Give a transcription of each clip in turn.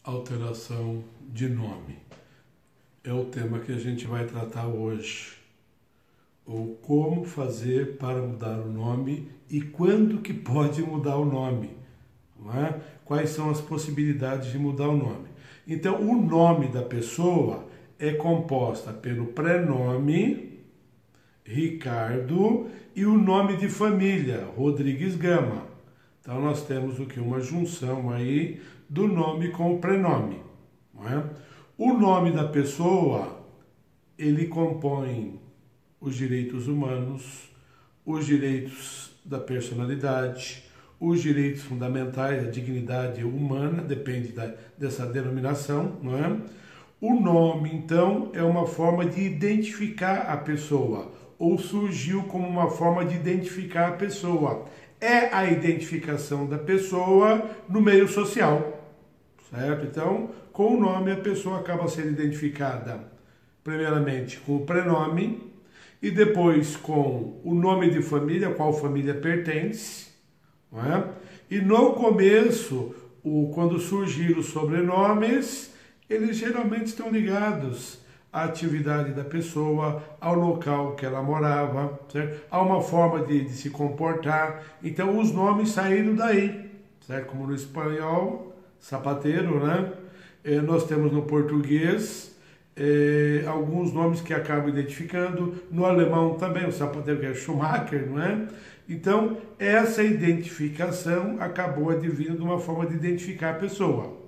Alteração de nome. É o tema que a gente vai tratar hoje. Ou como fazer para mudar o nome e quando que pode mudar o nome. Não é? Quais são as possibilidades de mudar o nome. Então, o nome da pessoa é composta pelo prenome Ricardo e o nome de família Rodrigues Gama. Então, nós temos o que? Uma junção aí do nome com o prenome. Não é? O nome da pessoa, ele compõe os direitos humanos, os direitos da personalidade, os direitos fundamentais, a dignidade humana, depende dessa denominação, não é? O nome, então, é uma forma de identificar a pessoa, ou surgiu como uma forma de identificar a pessoa. É a identificação da pessoa no meio social, certo? Então, com o nome a pessoa acaba sendo identificada, primeiramente com o prenome, e depois com o nome de família, a qual família pertence, não é? E no começo, quando surgiram os sobrenomes, eles geralmente estão ligados à atividade da pessoa, ao local que ela morava, certo? A uma forma de se comportar. Então, os nomes saíram daí, certo? Como no espanhol, sapateiro, né? Nós temos no português alguns nomes que acabam identificando, no alemão também, o sapateiro que é Schumacher, não é? Então, essa identificação acabou advindo de uma forma de identificar a pessoa.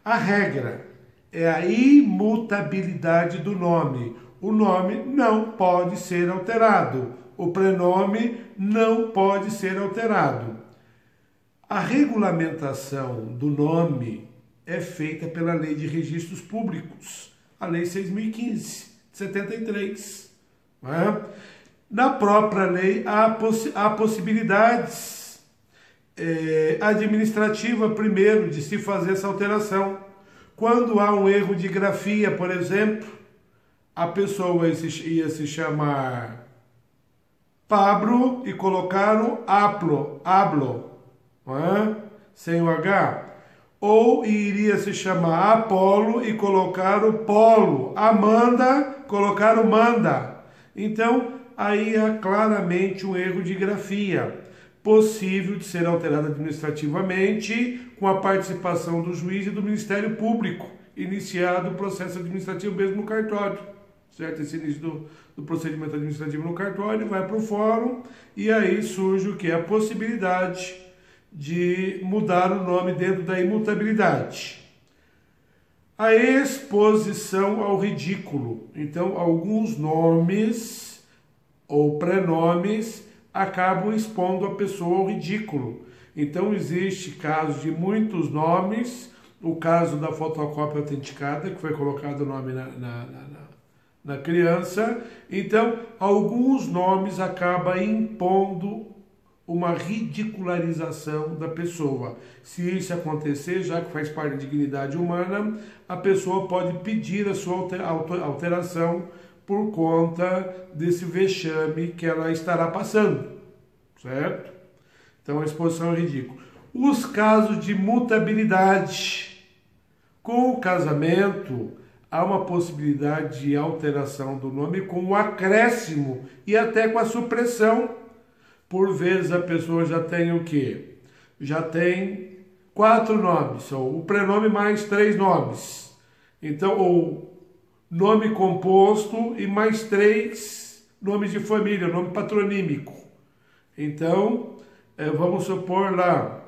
A regra é a imutabilidade do nome. O nome não pode ser alterado. O prenome não pode ser alterado. A regulamentação do nome é feita pela Lei de Registros Públicos, a Lei 6.015, de 73. Não é? Na própria lei há possibilidades administrativas, primeiro, de se fazer essa alteração. Quando há um erro de grafia, por exemplo, a pessoa ia se chamar Pablo e colocaram Hablo, não é? Sem o H. Ou iria se chamar Apolo e colocaram Polo. Amanda, colocaram Manda. Então, aí há claramente um erro de grafia, possível de ser alterado administrativamente com a participação do juiz e do Ministério Público, iniciado o processo administrativo mesmo no cartório, certo? Esse início do procedimento administrativo no cartório vai para o fórum e aí surge o que? A possibilidade de mudar o nome dentro da imutabilidade. A exposição ao ridículo. Então, alguns nomes ou prenomes acabam expondo a pessoa ao ridículo. Então, existe casos de muitos nomes, o caso da fotocópia autenticada, que foi colocado o nome na criança. Então, alguns nomes acabam impondo uma ridicularização da pessoa. Se isso acontecer, já que faz parte da dignidade humana, a pessoa pode pedir a sua alteração por conta desse vexame que ela estará passando, certo? Então, a exposição é ridícula. Os casos de mutabilidade. Com o casamento, há uma possibilidade de alteração do nome com o acréscimo e até com a supressão. Por vezes a pessoa já tem o quê? Já tem 4 nomes, ou o prenome mais 3 nomes. Então, ou nome composto e mais 3 nomes de família, nome patronímico. Então, vamos supor lá,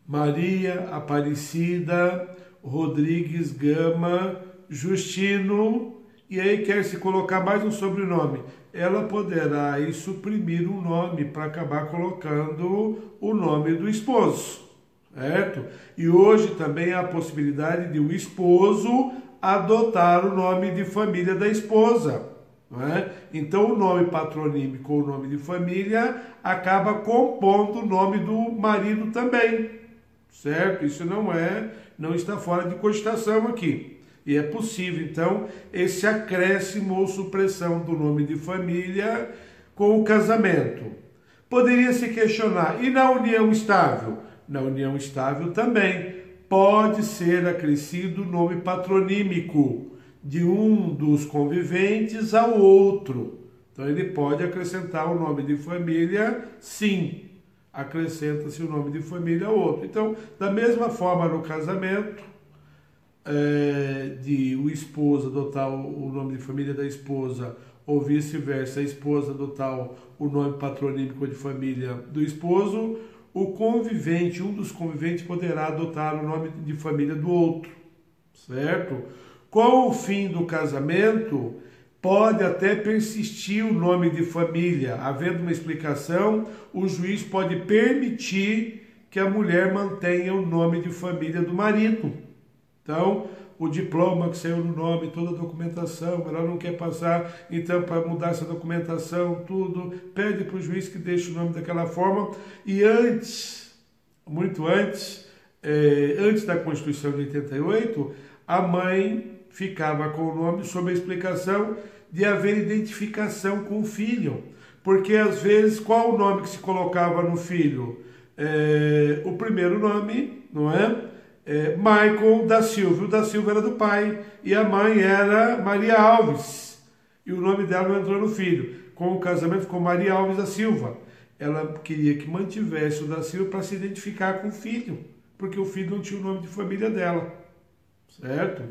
Maria Aparecida Rodrigues Gama Justino, e aí quer se colocar mais um sobrenome. Ela poderá aí suprimir um nome para acabar colocando o nome do esposo, certo? E hoje também há a possibilidade de o esposo adotar o nome de família da esposa, não é? Então o nome patronímico ou o nome de família acaba compondo o nome do marido também, certo? Isso não está fora de cogitação aqui. E é possível, então, esse acréscimo ou supressão do nome de família com o casamento. Poderia se questionar, e na união estável? Na união estável também pode ser acrescido nome patronímico de um dos conviventes ao outro. Então ele pode acrescentar o nome de família, sim. Acrescenta-se o nome de família ao outro. Então, da mesma forma no casamento, de o esposo adotar o nome de família da esposa, ou vice-versa, a esposa adotar o nome patronímico de família do esposo, o convivente, um dos conviventes, poderá adotar o nome de família do outro, certo? Com o fim do casamento, pode até persistir o nome de família. Havendo uma explicação, o juiz pode permitir que a mulher mantenha o nome de família do marido. Então, o diploma que saiu no nome, toda a documentação, ela não quer passar, então para mudar essa documentação, tudo, pede para o juiz que deixe o nome daquela forma. E antes, muito antes, antes da Constituição de 88, a mãe ficava com o nome sob a explicação de haver identificação com o filho. Porque às vezes, qual o nome que se colocava no filho? O primeiro nome, não é? Michael da Silva. O da Silva era do pai e a mãe era Maria Alves. E o nome dela não entrou no filho. Com o casamento ficou Maria Alves da Silva. Ela queria que mantivesse o da Silva para se identificar com o filho, porque o filho não tinha o nome de família dela, certo?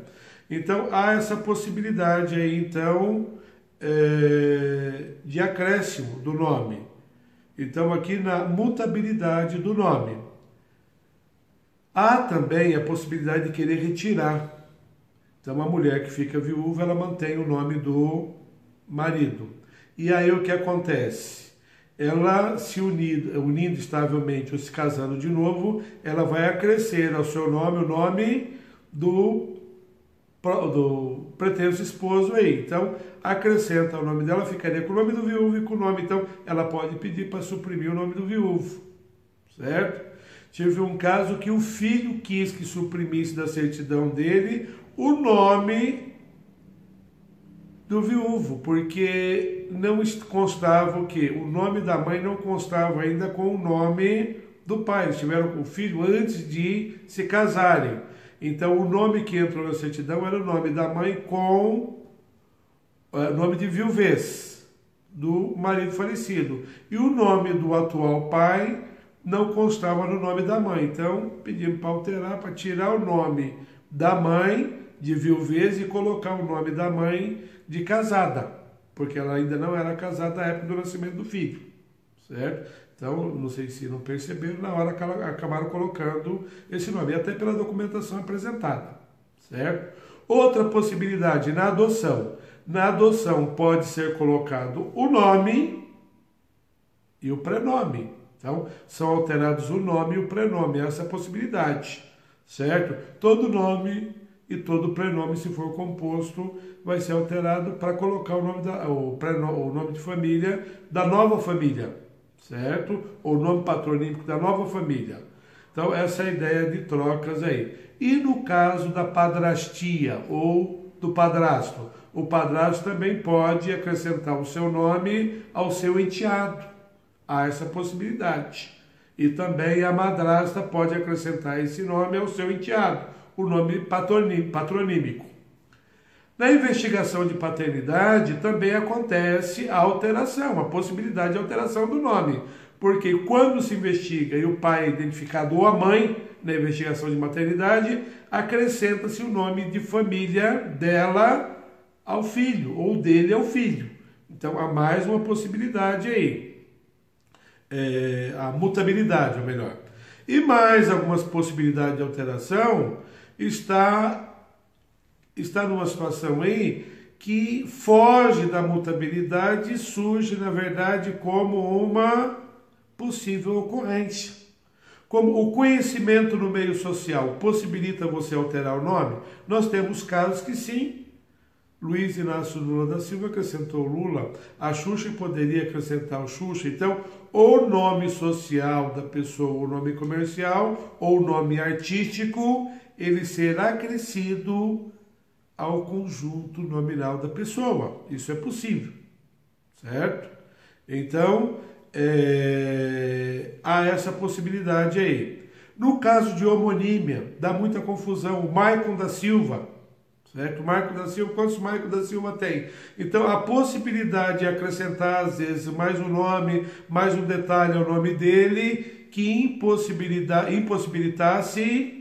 Então há essa possibilidade aí, então, de acréscimo do nome. Então aqui na mutabilidade do nome. Há também a possibilidade de querer retirar. Então, a mulher que fica viúva, ela mantém o nome do marido. E aí o que acontece? Ela se unindo estavelmente ou se casando de novo, ela vai acrescer ao seu nome o nome do pretenso esposo aí. Então, acrescenta o nome dela, ficaria com o nome do viúvo e com o nome. Então, ela pode pedir para suprimir o nome do viúvo, certo? Tive um caso que o filho quis que suprimisse da certidão dele o nome do viúvo, porque não constava o quê? O nome da mãe não constava ainda com o nome do pai. Eles tiveram o filho antes de se casarem. Então, o nome que entrou na certidão era o nome da mãe com nome de viuvez do marido falecido. E o nome do atual pai não constava no nome da mãe. Então, pedimos para alterar, para tirar o nome da mãe de viuvez e colocar o nome da mãe de casada, porque ela ainda não era casada na época do nascimento do filho, certo? Então, não sei se não perceberam, na hora que acabaram colocando esse nome, até pela documentação apresentada, certo? Outra possibilidade, na adoção. Na adoção pode ser colocado o nome e o prenome. Então, são alterados o nome e o prenome, essa é a possibilidade, certo? Todo nome e todo prenome, se for composto, vai ser alterado para colocar o nome de família da nova família, certo? Ou o nome patronímico da nova família. Então, essa é a ideia de trocas aí. E no caso da padrastia ou do padrasto, o padrasto também pode acrescentar o seu nome ao seu enteado. Há essa possibilidade. E também a madrasta pode acrescentar esse nome ao seu enteado, o nome patronímico. Na investigação de paternidade também acontece a alteração, a possibilidade de alteração do nome. Porque quando se investiga e o pai é identificado ou a mãe na investigação de maternidade, acrescenta-se o nome de família dela ao filho, ou dele ao filho. Então há mais uma possibilidade aí. A mutabilidade, ou melhor. E mais algumas possibilidades de alteração está numa situação aí que foge da mutabilidade e surge, na verdade, como uma possível ocorrência. Como o conhecimento no meio social possibilita você alterar o nome, nós temos casos que sim. Luiz Inácio Lula da Silva acrescentou Lula, a Xuxa poderia acrescentar o Xuxa. Então, o nome social da pessoa, o nome comercial ou o nome artístico, ele será acrescido ao conjunto nominal da pessoa. Isso é possível, certo? Então, há essa possibilidade aí. No caso de homonímia, dá muita confusão. O Maicon da Silva, certo? Marco da Silva, quantos Marco da Silva tem? Então, a possibilidade de acrescentar, às vezes, mais um nome, mais um detalhe ao nome dele, que impossibilitasse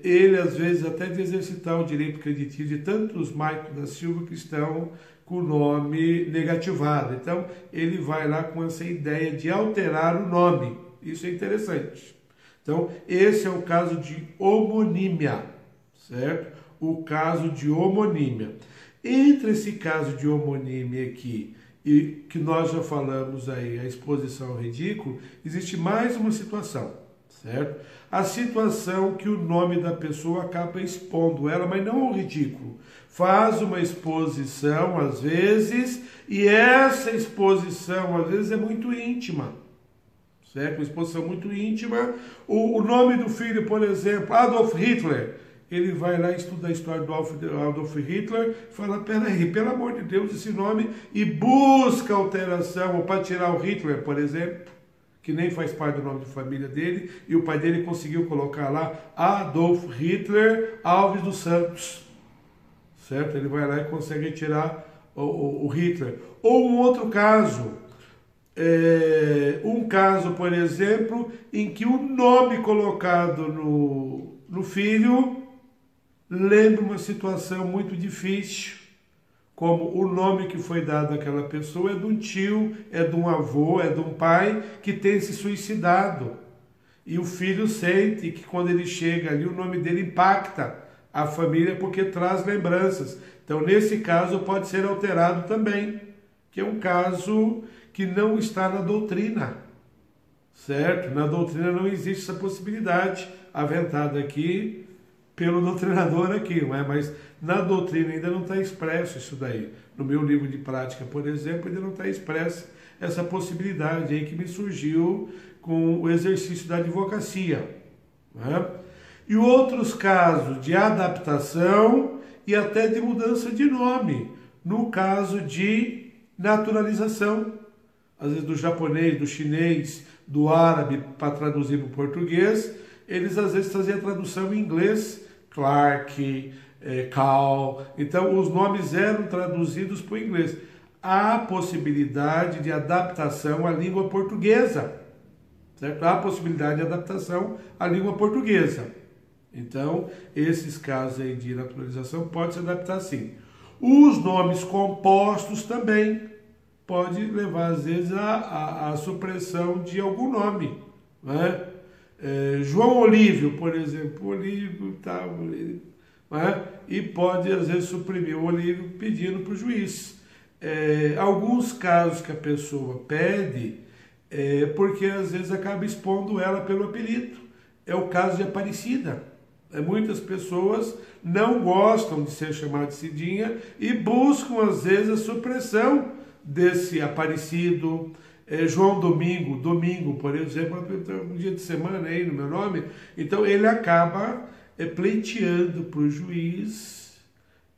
ele, às vezes, até de exercitar o direito creditício de tantos Marco da Silva que estão com o nome negativado. Então, ele vai lá com essa ideia de alterar o nome. Isso é interessante. Então, esse é o caso de homonímia, certo? O caso de homonímia. Entre esse caso de homonímia aqui e que nós já falamos aí, a exposição ao ridículo, existe mais uma situação, certo? A situação que o nome da pessoa acaba expondo ela, mas não ao ridículo. Faz uma exposição, às vezes, e essa exposição, às vezes, é muito íntima. Certo? Uma exposição muito íntima. O nome do filho, por exemplo, Adolf Hitler. Ele vai lá estudar a história do Adolf Hitler, fala, peraí, pelo amor de Deus, esse nome, e busca alteração, ou para tirar o Hitler, por exemplo, que nem faz parte do nome de família dele, e o pai dele conseguiu colocar lá Adolf Hitler Alves dos Santos. Certo? Ele vai lá e consegue tirar o Hitler. Ou um outro caso, por exemplo, em que o nome colocado no filho lembra uma situação muito difícil, como o nome que foi dado àquela pessoa é de um tio, é de um avô, é de um pai que tem se suicidado. E o filho sente que quando ele chega ali, o nome dele impacta a família porque traz lembranças. Então, nesse caso, pode ser alterado também, que é um caso que não está na doutrina, certo? Na doutrina não existe essa possibilidade, aventada aqui pelo doutrinador aqui, não é? Mas na doutrina ainda não está expresso isso daí. No meu livro de prática, por exemplo, ainda não está expressa essa possibilidade aí que me surgiu com o exercício da advocacia, né? E outros casos de adaptação e até de mudança de nome, no caso de naturalização, às vezes do japonês, do chinês, do árabe, para traduzir para o português, eles às vezes faziam a tradução em inglês, Clark, Cal, então os nomes eram traduzidos para o inglês. Há possibilidade de adaptação à língua portuguesa, certo? Há possibilidade de adaptação à língua portuguesa. Então, esses casos aí de naturalização pode se adaptar sim. Os nomes compostos também pode levar, às vezes, à supressão de algum nome, né? João Olívio, por exemplo, Olívio, tá, Olívio, né? E pode, às vezes, suprimir o Olívio pedindo para o juiz. Alguns casos que a pessoa pede, porque às vezes acaba expondo ela pelo apelido. É o caso de Aparecida. Muitas pessoas não gostam de ser chamadas de Cidinha e buscam, às vezes, a supressão desse Aparecido. João Domingo, por exemplo, um dia de semana aí no meu nome. Então, ele acaba pleiteando para o juiz,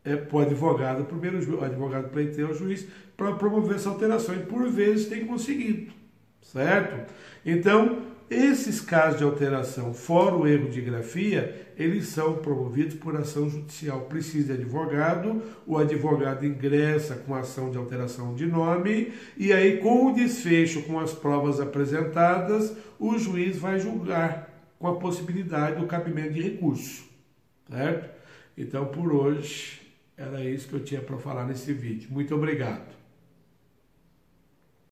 para o advogado, primeiro o advogado pleiteia ao juiz para promover essa alteração. E, por vezes, tem conseguido, certo? Então, esses casos de alteração, fora o erro de grafia, eles são promovidos por ação judicial. Precisa de advogado, o advogado ingressa com a ação de alteração de nome, e aí, com o desfecho, com as provas apresentadas, o juiz vai julgar com a possibilidade do cabimento de recurso, certo? Então, por hoje, era isso que eu tinha para falar nesse vídeo. Muito obrigado.